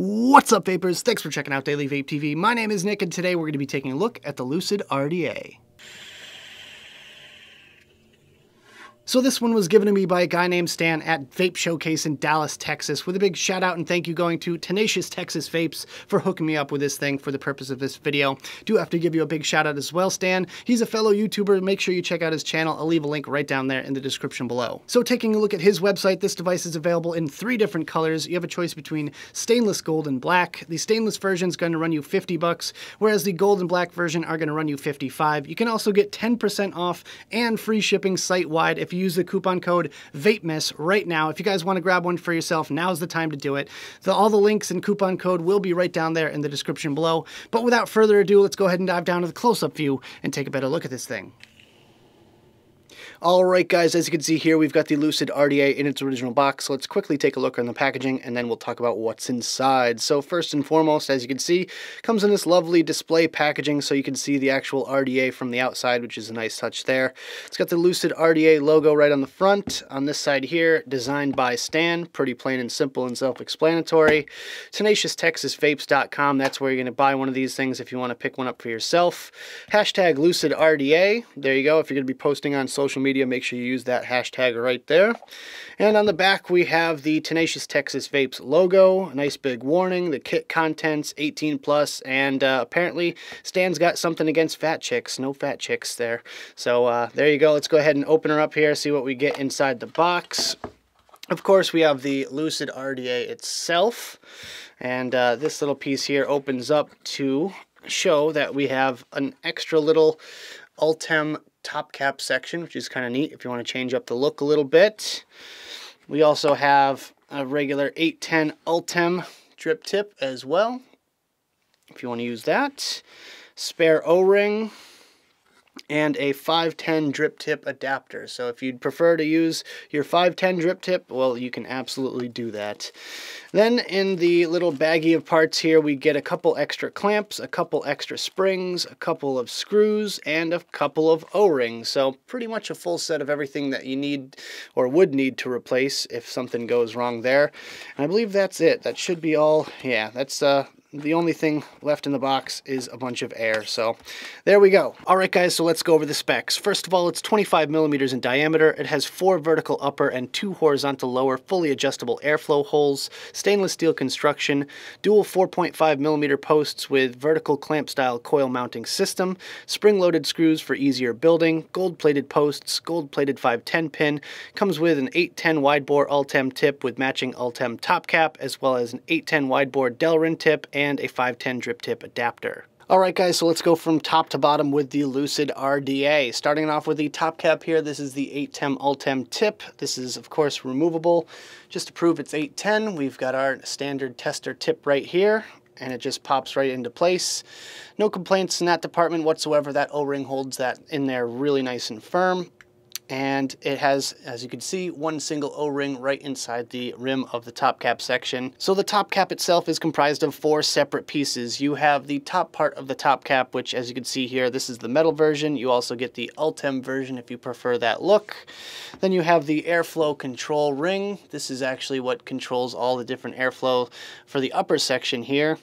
What's up, vapors? Thanks for checking out Daily Vape TV. My name is Nick, and today we're going to be taking a look at the Lucid RDA. So this one was given to me by a guy named Stan at Vape Showcase in Dallas, Texas, with a big shout out and thank you going to Tenacious Texas Vapes for hooking me up with this thing for the purpose of this video. Do have to give you a big shout out as well, Stan. He's a fellow YouTuber. Make sure you check out his channel. I'll leave a link right down there in the description below. So taking a look at his website, this device is available in 3 different colors. You have a choice between stainless gold and black. The stainless version is going to run you $50, whereas the gold and black version are going to run you $55. You can also get 10% off and free shipping site-wide if you use the coupon code VAPEMISS right now. If you guys want to grab one for yourself, now's the time to do it. All the links and coupon code will be right down there in the description below. But without further ado, let's go ahead and dive down to the close-up view and take a better look at this thing. Alright guys, as you can see here, we've got the Lucid RDA in its original box. So let's quickly take a look on the packaging and then we'll talk about what's inside. So first and foremost, as you can see, comes in this lovely display packaging so you can see the actual RDA from the outside, which is a nice touch there. It's got the Lucid RDA logo right on the front. On this side here, designed by Stan, pretty plain and simple and self-explanatory. TenaciousTexasVapes.com, that's where you're going to buy one of these things if you want to pick one up for yourself. Hashtag Lucid RDA, there you go. If you're going to be posting on social media, make sure you use that hashtag right there. And on the back we have the Tenacious Texas Vapes logo, a nice big warning, the kit contents 18+, and apparently Stan's got something against fat chicks. No fat chicks there. So there you go. Let's go ahead and open her up here, see what we get inside the box. Of course, we have the Lucid RDA itself, and this little piece here opens up to show that we have an extra little Ultem top cap section, which is kind of neat if you want to change up the look a little bit. We also have a regular 810 Ultem drip tip as well, if you want to use that. Spare O-ring, and a 510 drip tip adapter. So if you'd prefer to use your 510 drip tip, well, you can absolutely do that. Then in the little baggie of parts here, we get a couple extra clamps, a couple extra springs, a couple of screws, and a couple of O-rings. So pretty much a full set of everything that you need or would need to replace if something goes wrong there. And I believe that's it. That should be all. Yeah, that's the only thing left in the box is a bunch of air. So there we go. All right, guys, so let's go over the specs. First of all, it's 25 millimeters in diameter. It has 4 vertical upper and 2 horizontal lower fully adjustable airflow holes, stainless steel construction, dual 4.5 millimeter posts with vertical clamp style coil mounting system, spring-loaded screws for easier building, gold-plated posts, gold-plated 510 pin, comes with an 810 wide-bore Ultem tip with matching Ultem top cap, as well as an 810 wide-bore Delrin tip and a 510 drip tip adapter. Alright guys, so let's go from top to bottom with the Lucid RDA. Starting off with the top cap here, this is the 810 Ultem tip. This is of course removable. Just to prove it's 810, we've got our standard tester tip right here, and it just pops right into place. No complaints in that department whatsoever. That O-ring holds that in there really nice and firm. And it has, as you can see, one single O-ring right inside the rim of the top cap section. So the top cap itself is comprised of 4 separate pieces. You have the top part of the top cap, which as you can see here, this is the metal version. You also get the Ultem version if you prefer that look. Then you have the airflow control ring. This is actually what controls all the different airflow for the upper section here.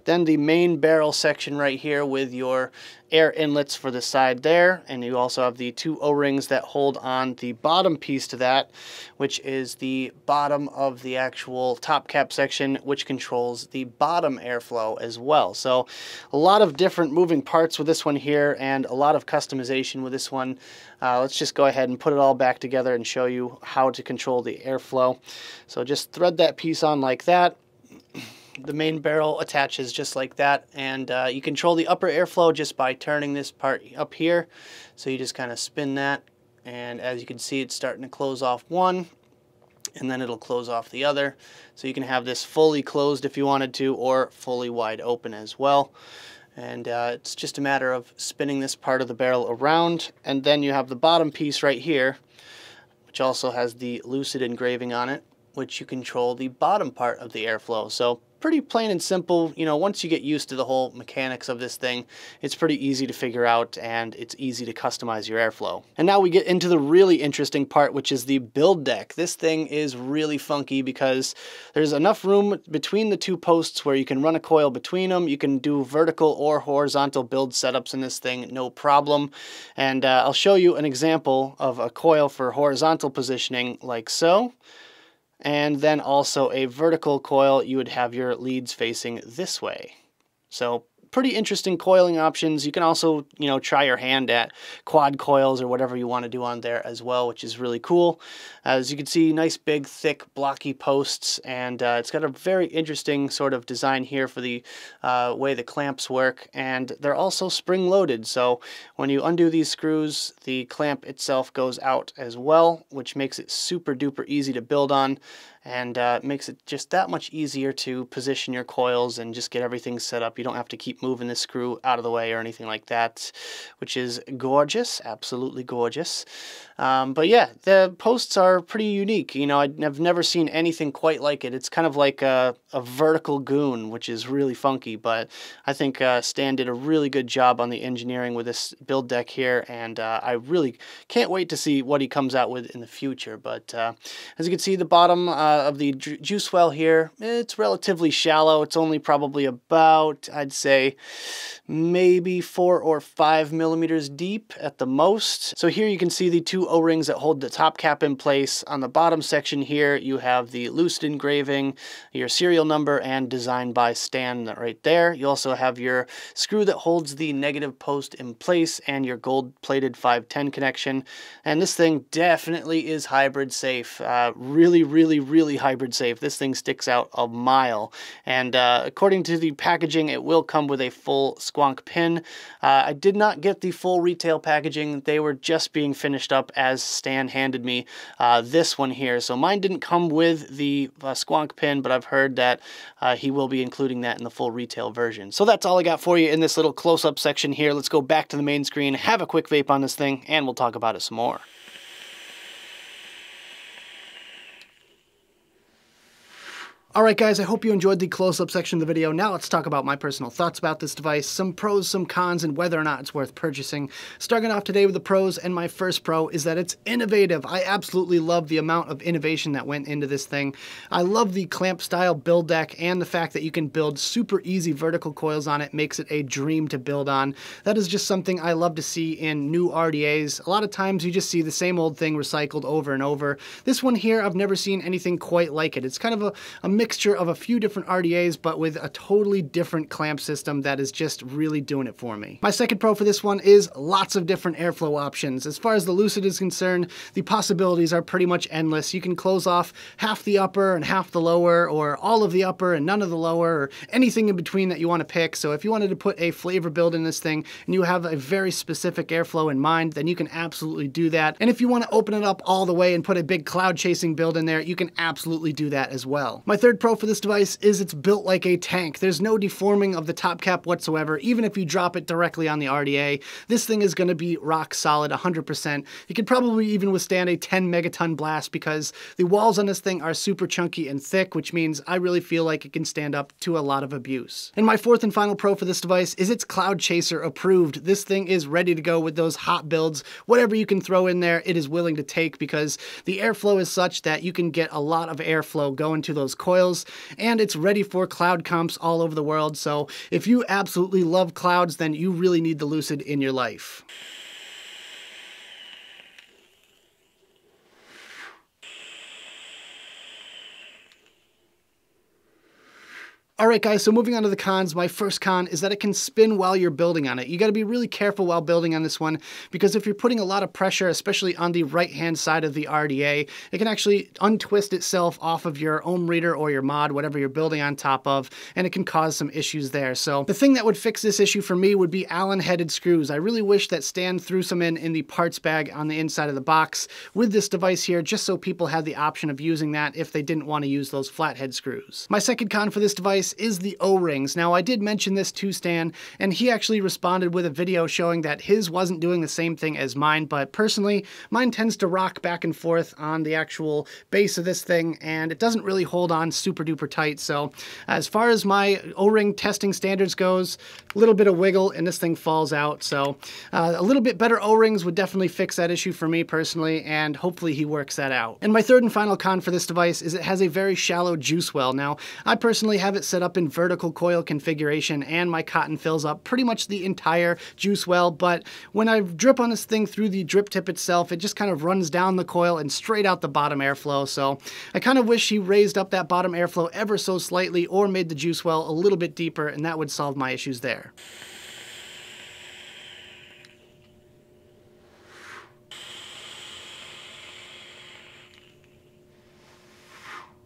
Then the main barrel section right here with your air inlets for the side there, and you also have the 2 O-rings that hold on the bottom piece to that, which is the bottom of the actual top cap section, which controls the bottom airflow as well. So a lot of different moving parts with this one here and a lot of customization with this one. Let's just go ahead and put it all back together and show you how to control the airflow. So just thread that piece on like that. The main barrel attaches just like that, and you control the upper airflow just by turning this part up here. So you just kind of spin that, and as you can see, it's starting to close off one, and then it'll close off the other. So you can have this fully closed if you wanted to, or fully wide open as well. And it's just a matter of spinning this part of the barrel around, and then you have the bottom piece right here, which also has the Lucid engraving on it, which you control the bottom part of the airflow. So pretty plain and simple. You know, once you get used to the whole mechanics of this thing, it's pretty easy to figure out and it's easy to customize your airflow. And now we get into the really interesting part, which is the build deck. This thing is really funky because there's enough room between the two posts where you can run a coil between them. You can do vertical or horizontal build setups in this thing, no problem. And I'll show you an example of a coil for horizontal positioning like so. And then also a vertical coil, you would have your leads facing this way. So pretty interesting coiling options. You can also, you know, try your hand at quad coils or whatever you want to do on there as well, which is really cool. As you can see, nice big thick blocky posts, and it's got a very interesting sort of design here for the way the clamps work, and they're also spring loaded. So when you undo these screws, the clamp itself goes out as well, which makes it super duper easy to build on, and makes it just that much easier to position your coils and just get everything set up. You don't have to keep moving this screw out of the way or anything like that, which is gorgeous, absolutely gorgeous. But yeah, the posts are pretty unique. You know, I've never seen anything quite like it. It's kind of like a vertical goon, which is really funky, but I think Stan did a really good job on the engineering with this build deck here, and I really can't wait to see what he comes out with in the future. But as you can see, the bottom of the juice well here, it's relatively shallow. It's only probably about, I'd say, maybe 4 or 5 millimeters deep at the most. So here you can see the two O-rings that hold the top cap in place. On the bottom section here, you have the Lucid engraving, your serial number, and designed by Stan right there. You also have your screw that holds the negative post in place and your gold-plated 510 connection. And this thing definitely is hybrid safe. Really, really, really hybrid safe. This thing sticks out a mile. And according to the packaging, it will come with a full squonk pin. I did not get the full retail packaging. They were just being finished up as Stan handed me this one here. So mine didn't come with the squonk pin, but I've heard that he will be including that in the full retail version. So that's all I got for you in this little close-up section here. Let's go back to the main screen, have a quick vape on this thing, and we'll talk about it some more. Alright guys, I hope you enjoyed the close-up section of the video. Now let's talk about my personal thoughts about this device, some pros, some cons, and whether or not it's worth purchasing. Starting off today with the pros, and my first pro is that it's innovative. I absolutely love the amount of innovation that went into this thing. I love the clamp-style build deck, and the fact that you can build super easy vertical coils on it makes it a dream to build on. That is just something I love to see in new RDAs. A lot of times you just see the same old thing recycled over and over. This one here, I've never seen anything quite like it. It's kind of a mixture of a few different RDAs, but with a totally different clamp system that is just really doing it for me. My second pro for this one is lots of different airflow options. As far as the Lucid is concerned, the possibilities are pretty much endless. You can close off half the upper and half the lower, or all of the upper and none of the lower, or anything in between that you want to pick. So if you wanted to put a flavor build in this thing and you have a very specific airflow in mind, then you can absolutely do that. And if you want to open it up all the way and put a big cloud chasing build in there, you can absolutely do that as well. My third pro for this device is it's built like a tank. There's no deforming of the top cap whatsoever. Even if you drop it directly on the RDA, this thing is going to be rock solid 100%. You could probably even withstand a 10 megaton blast because the walls on this thing are super chunky and thick, which means I really feel like it can stand up to a lot of abuse. And my fourth and final pro for this device is it's cloud chaser approved. This thing is ready to go with those hot builds. Whatever you can throw in there, it is willing to take because the airflow is such that you can get a lot of airflow going to those coils, and it's ready for cloud comps all over the world. So if you absolutely love clouds, then you really need the Lucid in your life. Alright guys, so moving on to the cons, my first con is that it can spin while you're building on it. You got to be really careful while building on this one, because if you're putting a lot of pressure, especially on the right-hand side of the RDA, it can actually untwist itself off of your ohm reader or your mod, whatever you're building on top of, and it can cause some issues there. So the thing that would fix this issue for me would be Allen-headed screws. I really wish that Stan threw some in the parts bag on the inside of the box with this device here, just so people had the option of using that if they didn't want to use those flathead screws. My second con for this device device is the O-rings. Now, I did mention this to Stan, and he actually responded with a video showing that his wasn't doing the same thing as mine, but personally, mine tends to rock back and forth on the actual base of this thing, and it doesn't really hold on super duper tight. So as far as my O-ring testing standards goes, a little bit of wiggle and this thing falls out. So a little bit better O-rings would definitely fix that issue for me personally, and hopefully he works that out. And my third and final con for this device is it has a very shallow juice well. Now, I personally have it set up in vertical coil configuration, and my cotton fills up pretty much the entire juice well, but when I drip on this thing through the drip tip itself, it just kind of runs down the coil and straight out the bottom airflow. So I kind of wish he raised up that bottom airflow ever so slightly or made the juice well a little bit deeper, and that would solve my issues there.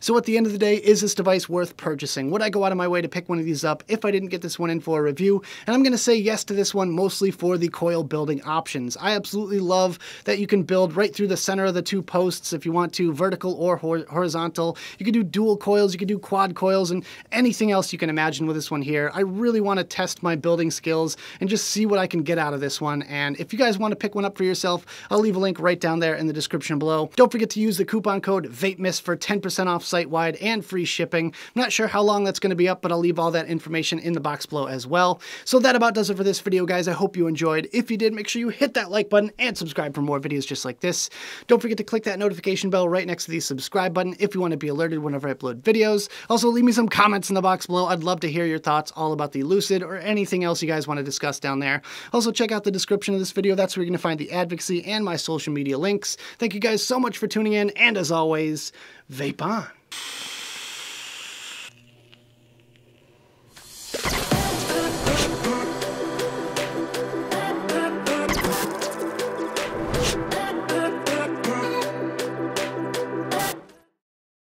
So at the end of the day, is this device worth purchasing? Would I go out of my way to pick one of these up if I didn't get this one in for a review? And I'm going to say yes to this one, mostly for the coil building options. I absolutely love that you can build right through the center of the two posts if you want to, vertical or horizontal. You can do dual coils, you can do quad coils, and anything else you can imagine with this one here. I really want to test my building skills and just see what I can get out of this one. And if you guys want to pick one up for yourself, I'll leave a link right down there in the description below. Don't forget to use the coupon code VAPEMISS for 10% off site-wide and free shipping. I'm not sure how long that's going to be up, but I'll leave all that information in the box below as well. So that about does it for this video, guys. I hope you enjoyed. If you did, make sure you hit that like button and subscribe for more videos just like this. Don't forget to click that notification bell right next to the subscribe button if you want to be alerted whenever I upload videos. Also, leave me some comments in the box below. I'd love to hear your thoughts all about the Lucid or anything else you guys want to discuss down there. Also, check out the description of this video. That's where you're going to find the advocacy and my social media links. Thank you guys so much for tuning in, and as always, vape on.